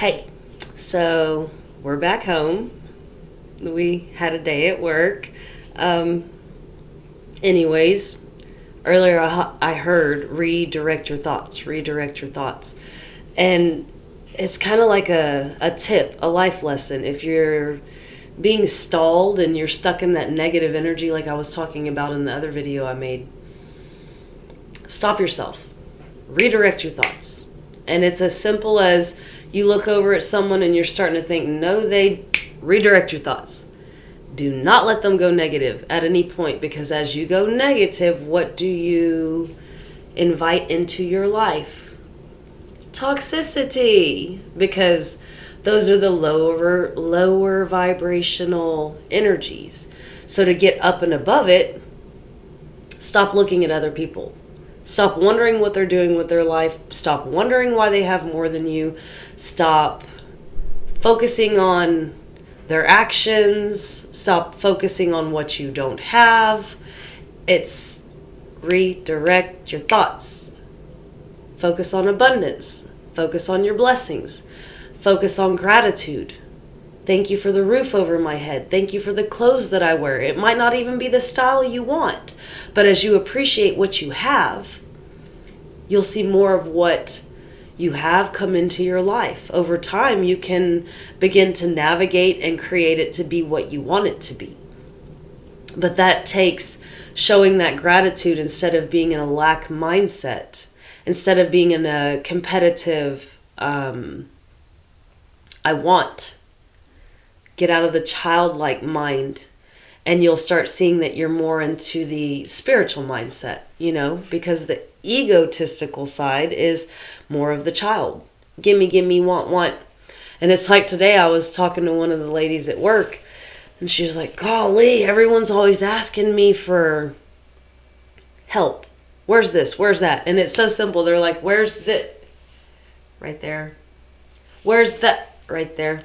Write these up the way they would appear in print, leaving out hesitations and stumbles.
Hey, so we're back home. We had a day at work. Um, anyways, earlier I heard redirect your thoughts. And it's kind of like a tip, a life lesson. If you're being stalled and you're stuck in that negative energy, like I was talking about in the other video I made, stop yourself, redirect your thoughts. And it's as simple as you look over at someone and you're starting to think, no, they redirect your thoughts. Do not let them go negative at any point, because as you go negative, what do you invite into your life? Toxicity, because those are the lower vibrational energies. So to get up and above it, stop looking at other people. Stop wondering what they're doing with their life. Stop wondering why they have more than you. Stop focusing on their actions. Stop focusing on what you don't have. It's redirect your thoughts. Focus on abundance. Focus on your blessings. Focus on gratitude. Thank you for the roof over my head. Thank you for the clothes that I wear. It might not even be the style you want, but as you appreciate what you have, you'll see more of what you have come into your life. Over time, you can begin to navigate and create it to be what you want it to be. But that takes showing that gratitude instead of being in a lack mindset, instead of being in a competitive, I want. Get out of the childlike mind, and you'll start seeing that you're more into the spiritual mindset, because the egotistical side is more of the child. Gimme, want. And it's like today I was talking to one of the ladies at work, and she was like, golly, everyone's always asking me for help. Where's this? Where's that? And it's so simple. They're like, where's the... Right there. Where's that? Right there.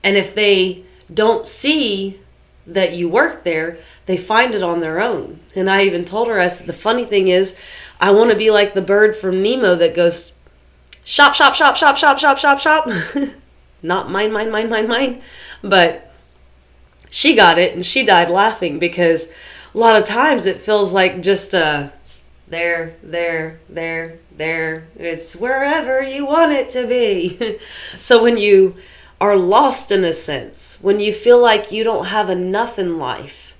And if they don't see that you work there, they find it on their own. And I even told her, I said, the funny thing is, I want to be like the bird from Nemo that goes, shop, shop, shop, shop, shop, shop, shop, shop. Not mine. But she got it, and she died laughing, because a lot of times it feels like just there. It's wherever you want it to be. So when you are lost in a sense, when you feel like you don't have enough in life,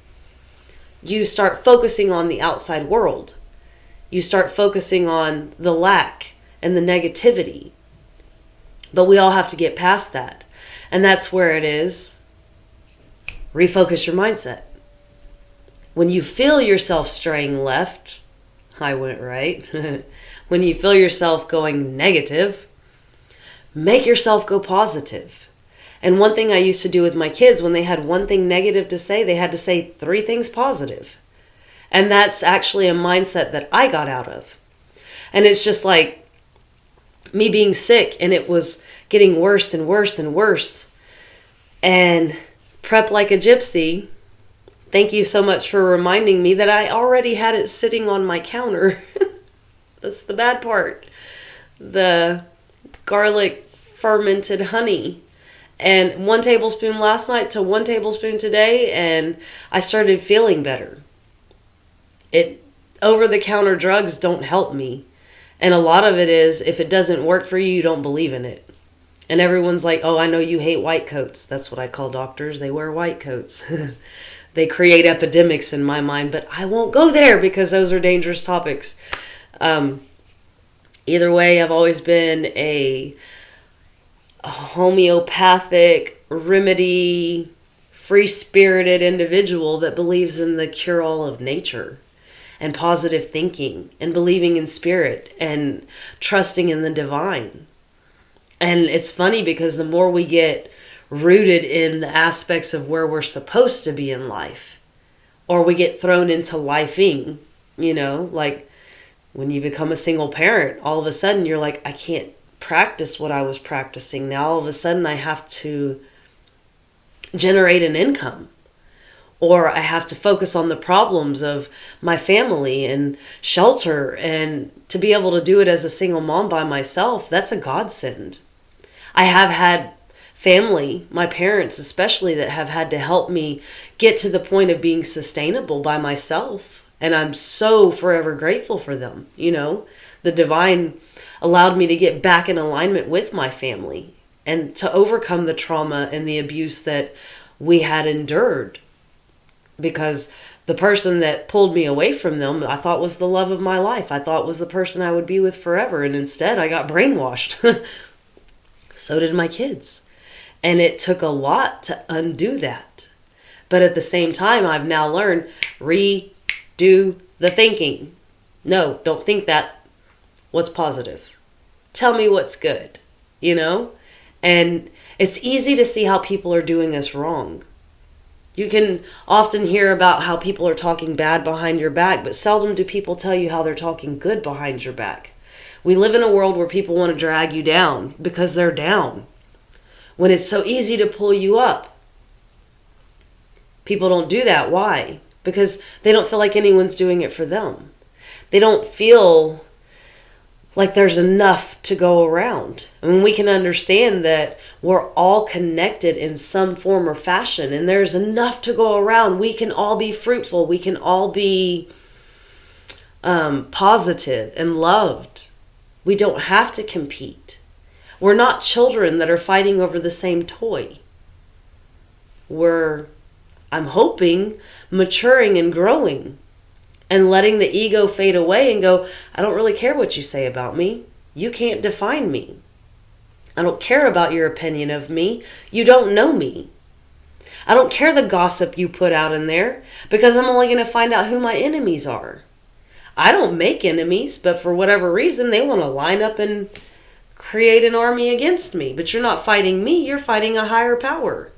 you start focusing on the outside world. You start focusing on the lack and the negativity. But we all have to get past that. And that's where it is. Refocus your mindset. When you feel yourself straying left, I went right. When you feel yourself going negative, make yourself go positive. And one thing I used to do with my kids, when they had one thing negative to say, they had to say 3 things positive. And that's actually a mindset that I got out of. And it's just like me being sick, and it was getting worse and worse and worse. And Prep Like a Gypsy, thank you so much for reminding me that I already had it sitting on my counter. That's the bad part. The garlic fermented honey. And 1 tablespoon last night to 1 tablespoon today, and I started feeling better. Over-the-counter drugs don't help me. And a lot of it is, if it doesn't work for you, you don't believe in it. And everyone's like, oh, I know you hate white coats. That's what I call doctors. They wear white coats. They create epidemics in my mind, but I won't go there because those are dangerous topics. Either way, I've always been a homeopathic, remedy, free-spirited individual that believes in the cure-all of nature and positive thinking and believing in spirit and trusting in the divine. And it's funny because the more we get rooted in the aspects of where we're supposed to be in life, or we get thrown into lifing, like when you become a single parent, all of a sudden you're like, I can't practice what I was practicing. Now all of a sudden I have to generate an income, or I have to focus on the problems of my family and shelter, and to be able to do it as a single mom by myself, that's a godsend. I have had family, my parents especially, that have had to help me get to the point of being sustainable by myself. And I'm so forever grateful for them. The divine allowed me to get back in alignment with my family and to overcome the trauma and the abuse that we had endured. Because the person that pulled me away from them, I thought was the love of my life. I thought was the person I would be with forever. And instead, I got brainwashed. So did my kids. And it took a lot to undo that. But at the same time, I've now learned, redo the thinking. No, don't think that. What's positive? Tell me what's good, And it's easy to see how people are doing us wrong. You can often hear about how people are talking bad behind your back, but seldom do people tell you how they're talking good behind your back. We live in a world where people want to drag you down because they're down, when it's so easy to pull you up. People don't do that. Why? Because they don't feel like anyone's doing it for them. They don't feel like there's enough to go around. I mean, we can understand that we're all connected in some form or fashion, and there's enough to go around. We can all be fruitful. We can all be positive and loved. We don't have to compete. We're not children that are fighting over the same toy. We're, I'm hoping, maturing and growing and letting the ego fade away and go, I don't really care what you say about me. You can't define me. I don't care about your opinion of me. You don't know me. I don't care the gossip you put out in there, because I'm only going to find out who my enemies are. I don't make enemies, but for whatever reason, they want to line up and create an army against me. But you're not fighting me, you're fighting a higher power.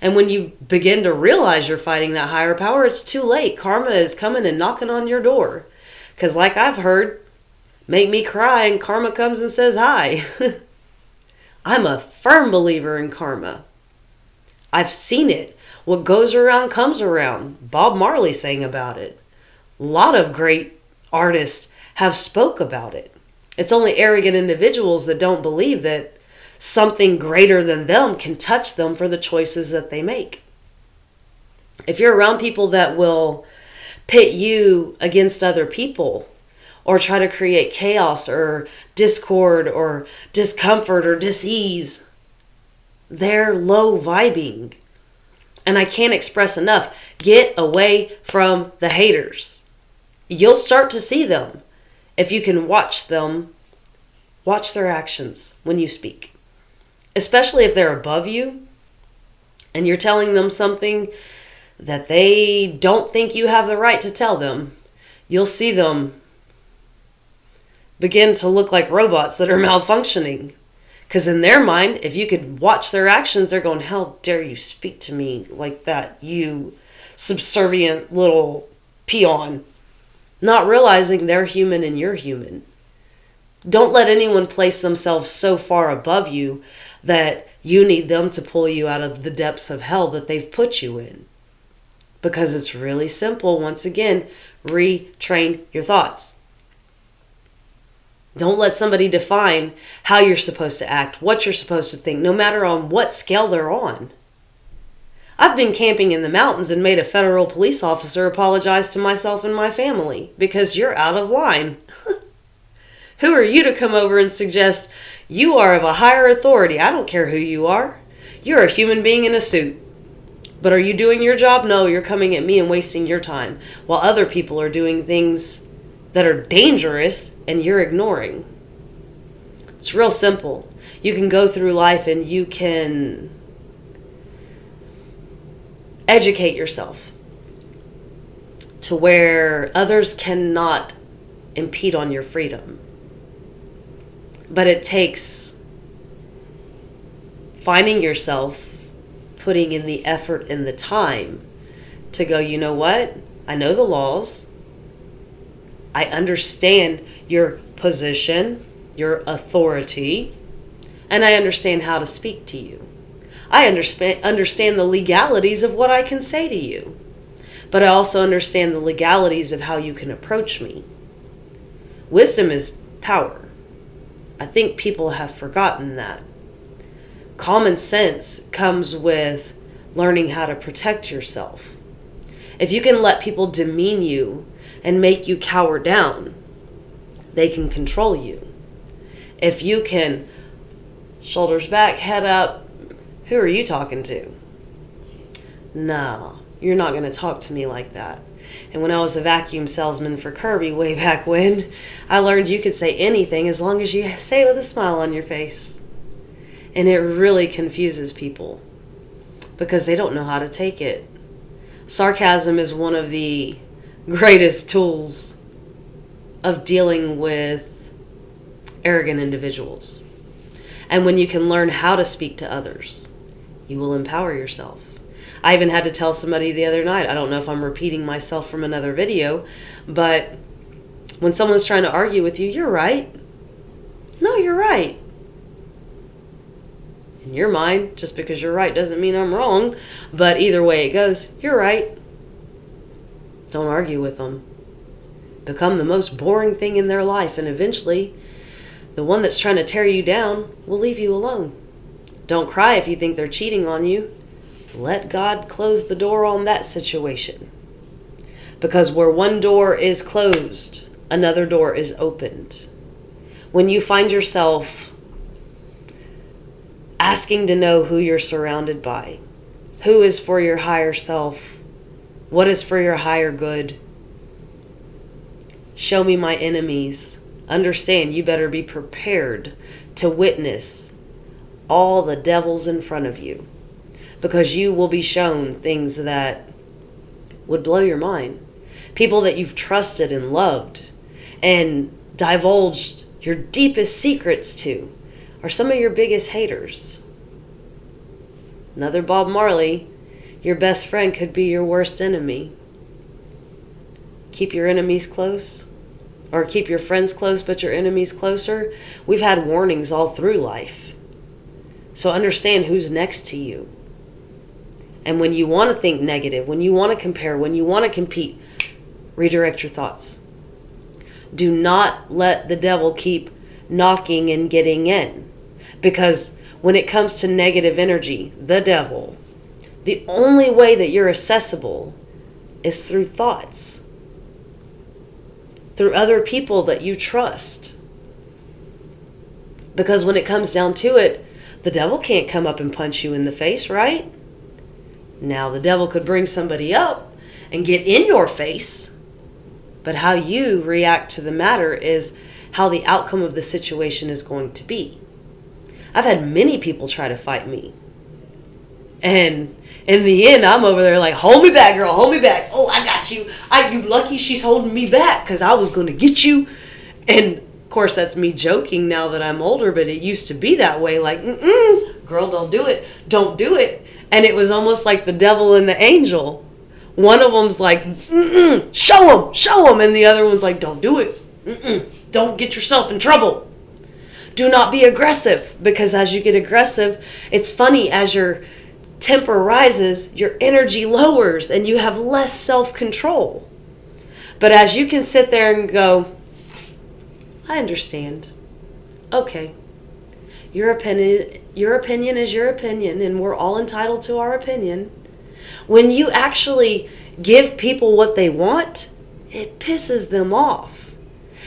And when you begin to realize you're fighting that higher power, it's too late. Karma is coming and knocking on your door. Because like I've heard, make me cry and karma comes and says hi. I'm a firm believer in karma. I've seen it. What goes around comes around. Bob Marley sang about it. A lot of great artists have spoke about it. It's only arrogant individuals that don't believe that something greater than them can touch them for the choices that they make. If you're around people that will pit you against other people, or try to create chaos or discord or discomfort or dis-ease, they're low vibing. And I can't express enough, get away from the haters. You'll start to see them if you can watch them, watch their actions when you speak. Especially if they're above you and you're telling them something that they don't think you have the right to tell them, you'll see them begin to look like robots that are malfunctioning. Because in their mind, if you could watch their actions, they're going, how dare you speak to me like that, you subservient little peon. Not realizing they're human and you're human. Don't let anyone place themselves so far above you that you need them to pull you out of the depths of hell that they've put you in. Because it's really simple. Once again, retrain your thoughts. Don't let somebody define how you're supposed to act, what you're supposed to think, no matter on what scale they're on. I've been camping in the mountains and made a federal police officer apologize to myself and my family because you're out of line. Who are you to come over and suggest you are of a higher authority? I don't care who you are. You're a human being in a suit. But are you doing your job? No, you're coming at me and wasting your time while other people are doing things that are dangerous and you're ignoring. It's real simple. You can go through life and you can educate yourself to where others cannot impede on your freedom. But it takes finding yourself, putting in the effort and the time to go, you know what? I know the laws. I understand your position, your authority, and I understand how to speak to you. I understand the legalities of what I can say to you, but I also understand the legalities of how you can approach me. Wisdom is power. I think people have forgotten that. Common sense comes with learning how to protect yourself. If you can let people demean you and make you cower down, they can control you. If you can, shoulders back, head up, who are you talking to? No, you're not going to talk to me like that. And when I was a vacuum salesman for Kirby way back when, I learned you could say anything as long as you say it with a smile on your face. And it really confuses people because they don't know how to take it. Sarcasm is one of the greatest tools of dealing with arrogant individuals. And when you can learn how to speak to others, you will empower yourself. I even had to tell somebody the other night, I don't know if I'm repeating myself from another video, but when someone's trying to argue with you, you're right. No, you're right. In your mind, just because you're right doesn't mean I'm wrong, but either way it goes, you're right. Don't argue with them. Become the most boring thing in their life, and eventually the one that's trying to tear you down will leave you alone. Don't cry if you think they're cheating on you. Let God close the door on that situation. Because where one door is closed, another door is opened. When you find yourself asking to know who you're surrounded by, who is for your higher self, what is for your higher good, show me my enemies. Understand you better be prepared to witness all the devils in front of you, because you will be shown things that would blow your mind. People that you've trusted and loved and divulged your deepest secrets to are some of your biggest haters. Another Bob Marley, your best friend could be your worst enemy. Keep your enemies close, or keep your friends close but your enemies closer. We've had warnings all through life. So understand who's next to you. And when you want to think negative, when you want to compare, when you want to compete, redirect your thoughts. Do not let the devil keep knocking and getting in. Because when it comes to negative energy, the devil, the only way that you're accessible is through thoughts. Through other people that you trust. Because when it comes down to it, the devil can't come up and punch you in the face, right? Now, the devil could bring somebody up and get in your face, but how you react to the matter is how the outcome of the situation is going to be. I've had many people try to fight me. And in the end, I'm over there like, hold me back, girl, hold me back. Oh, I got you. You lucky she's holding me back because I was going to get you. And of course, that's me joking now that I'm older, but it used to be that way. Like, girl, don't do it. Don't do it. And it was almost like the devil and the angel. One of them's like, show him. And the other one's like, don't do it. Don't get yourself in trouble. Do not be aggressive, because as you get aggressive, it's funny, as your temper rises, your energy lowers and you have less self-control. But as you can sit there and go, I understand. Okay. Your opinion is your opinion, and we're all entitled to our opinion. When you actually give people what they want, it pisses them off.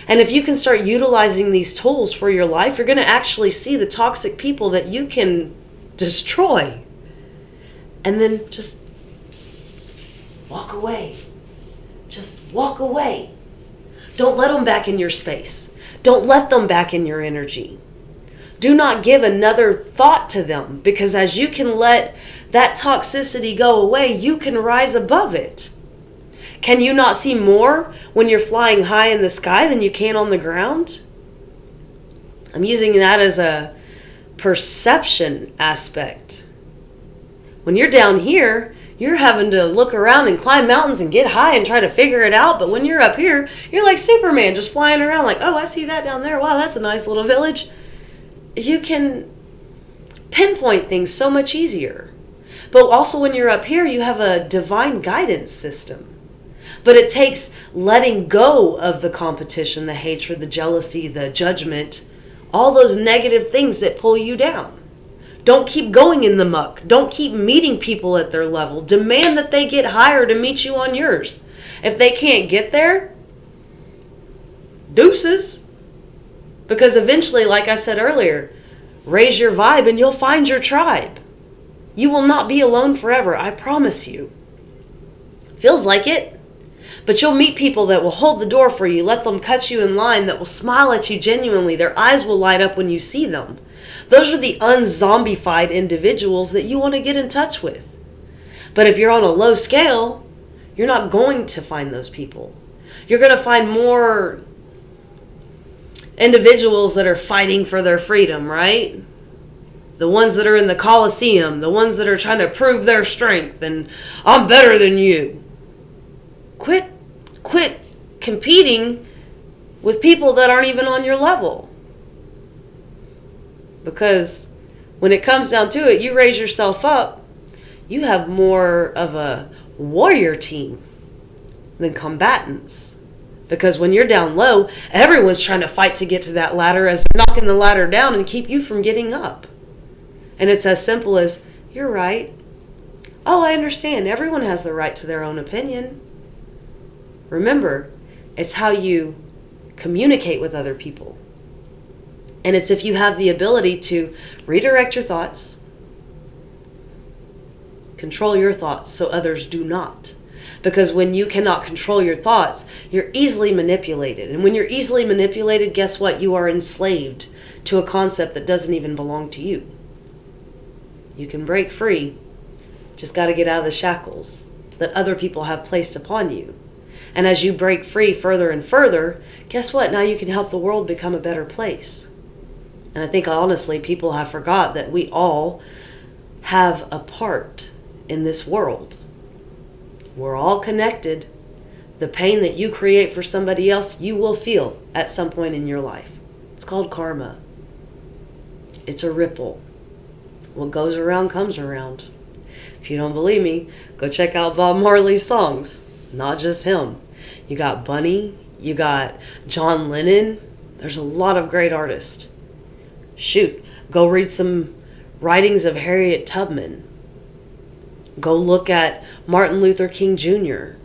And if you can start utilizing these tools for your life, you're going to actually see the toxic people that you can destroy. And then just walk away. Just walk away. Don't let them back in your space. Don't let them back in your energy. Do not give another thought to them, because as you can let that toxicity go away, you can rise above it. Can you not see more when you're flying high in the sky than you can on the ground? I'm using that as a perception aspect. When you're down here, you're having to look around and climb mountains and get high and try to figure it out. But when you're up here, you're like Superman, just flying around like, oh, I see that down there. Wow, that's a nice little village. You can pinpoint things so much easier. But also when you're up here, you have a divine guidance system. But it takes letting go of the competition, the hatred, the jealousy, the judgment, all those negative things that pull you down. Don't keep going in the muck. Don't keep meeting people at their level. Demand that they get higher to meet you on yours. If they can't get there, deuces. Because eventually, like I said earlier, raise your vibe and you'll find your tribe. You will not be alone forever, I promise you. Feels like it. But you'll meet people that will hold the door for you, let them cut you in line, that will smile at you genuinely. Their eyes will light up when you see them. Those are the unzombified individuals that you want to get in touch with. But if you're on a low scale, you're not going to find those people. You're going to find more individuals that are fighting for their freedom, right? The ones that are in the Coliseum, the ones that are trying to prove their strength and I'm better than you. Quit competing with people that aren't even on your level. Because when it comes down to it, you raise yourself up, you have more of a warrior team than combatants. Because when you're down low, everyone's trying to fight to get to that ladder as they're knocking the ladder down and keep you from getting up. And it's as simple as, you're right. Oh, I understand. Everyone has the right to their own opinion. Remember, it's how you communicate with other people. And it's if you have the ability to redirect your thoughts, control your thoughts so others do not. Because when you cannot control your thoughts, you're easily manipulated. And when you're easily manipulated, guess what? You are enslaved to a concept that doesn't even belong to you. You can break free. Just got to get out of the shackles that other people have placed upon you. And as you break free further and further, guess what? Now you can help the world become a better place. And I think honestly, people have forgot that we all have a part in this world. We're all connected. The pain that you create for somebody else, you will feel at some point in your life. It's called karma. It's a ripple. What goes around comes around. If you don't believe me, go check out Bob Marley's songs. Not just him. You got Bunny. You got John Lennon. There's a lot of great artists. Shoot, go read some writings of Harriet Tubman. Go look at Martin Luther King Jr.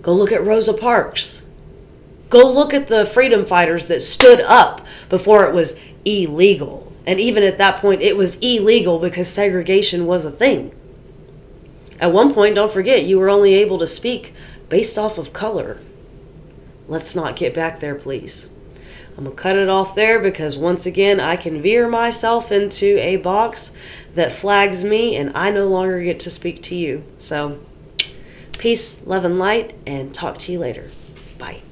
Go look at Rosa Parks. Go look at the freedom fighters that stood up before it was illegal. And even at that point, it was illegal because segregation was a thing. At one point, don't forget, you were only able to speak based off of color. Let's not get back there, please. I'm going to cut it off there because once again, I can veer myself into a box that flags me and I no longer get to speak to you. So, peace, love, and light, and talk to you later. Bye.